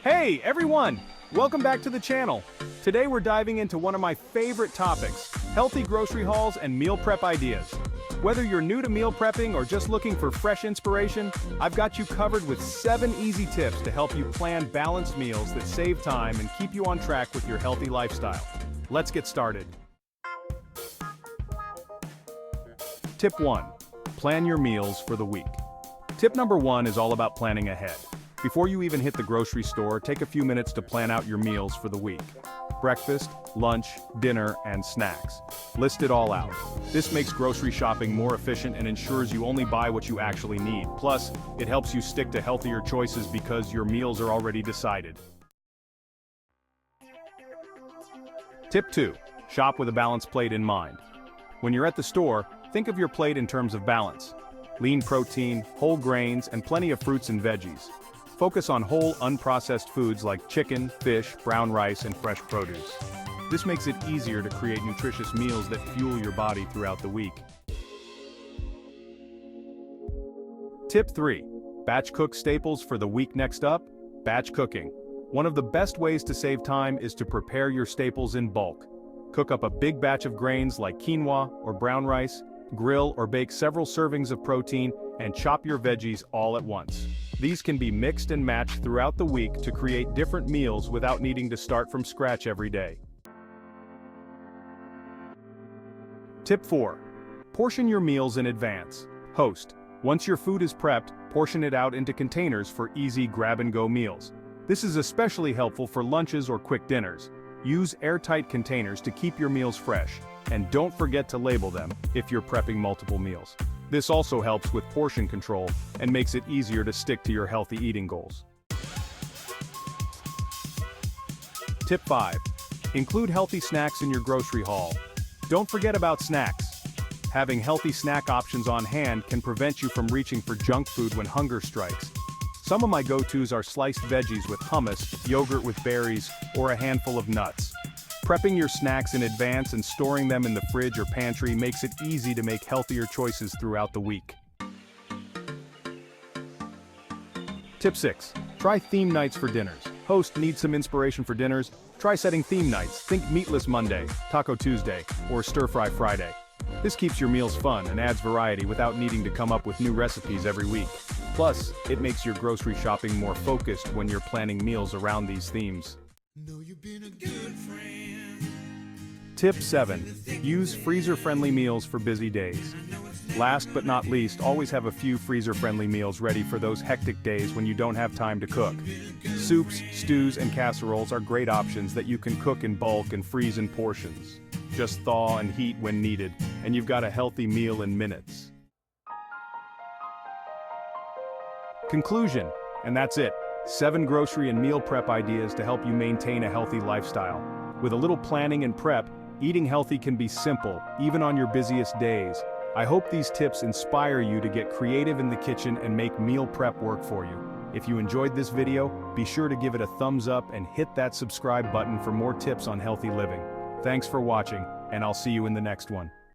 Hey everyone! Welcome back to the channel. Today we're diving into one of my favorite topics, healthy grocery hauls and meal prep ideas. Whether you're new to meal prepping or just looking for fresh inspiration, I've got you covered with 7 easy tips to help you plan balanced meals that save time and keep you on track with your healthy lifestyle. Let's get started. Tip 1. Plan your meals for the week. Tip number 1 is all about planning ahead. Before you even hit the grocery store, take a few minutes to plan out your meals for the week. Breakfast, lunch, dinner, and snacks. List it all out. This makes grocery shopping more efficient and ensures you only buy what you actually need. Plus, it helps you stick to healthier choices because your meals are already decided. Tip 2. Shop with a balanced plate in mind. When you're at the store, think of your plate in terms of balance. Lean protein, whole grains, and plenty of fruits and veggies. Focus on whole, unprocessed foods like chicken, fish, brown rice, and fresh produce. This makes it easier to create nutritious meals that fuel your body throughout the week. Tip 3. Batch cook staples for the week. Next up, batch cooking. One of the best ways to save time is to prepare your staples in bulk. Cook up a big batch of grains like quinoa or brown rice, grill or bake several servings of protein, and chop your veggies all at once. These can be mixed and matched throughout the week to create different meals without needing to start from scratch every day. Tip 4. Portion your meals in advance. Host. Once your food is prepped, portion it out into containers for easy grab-and-go meals. This is especially helpful for lunches or quick dinners. Use airtight containers to keep your meals fresh, and don't forget to label them if you're prepping multiple meals. This also helps with portion control and makes it easier to stick to your healthy eating goals. Tip 5. Include healthy snacks in your grocery haul. Don't forget about snacks. Having healthy snack options on hand can prevent you from reaching for junk food when hunger strikes. Some of my go-tos are sliced veggies with hummus, yogurt with berries, or a handful of nuts. Prepping your snacks in advance and storing them in the fridge or pantry makes it easy to make healthier choices throughout the week. Tip 6. Try theme nights for dinners. Host needs some inspiration for dinners? Try setting theme nights. Think Meatless Monday, Taco Tuesday, or Stir Fry Friday. This keeps your meals fun and adds variety without needing to come up with new recipes every week. Plus, it makes your grocery shopping more focused when you're planning meals around these themes. Know you've been a good friend. Tip 7. Use freezer-friendly meals for busy days. Last but not least, always have a few freezer-friendly meals ready for those hectic days when you don't have time to cook. Soups, stews, and casseroles are great options that you can cook in bulk and freeze in portions. Just thaw and heat when needed, and you've got a healthy meal in minutes. Conclusion, and that's it. 7 grocery and meal prep ideas to help you maintain a healthy lifestyle. With a little planning and prep, eating healthy can be simple, even on your busiest days. I hope these tips inspire you to get creative in the kitchen and make meal prep work for you. If you enjoyed this video, be sure to give it a thumbs up and hit that subscribe button for more tips on healthy living. Thanks for watching, and I'll see you in the next one.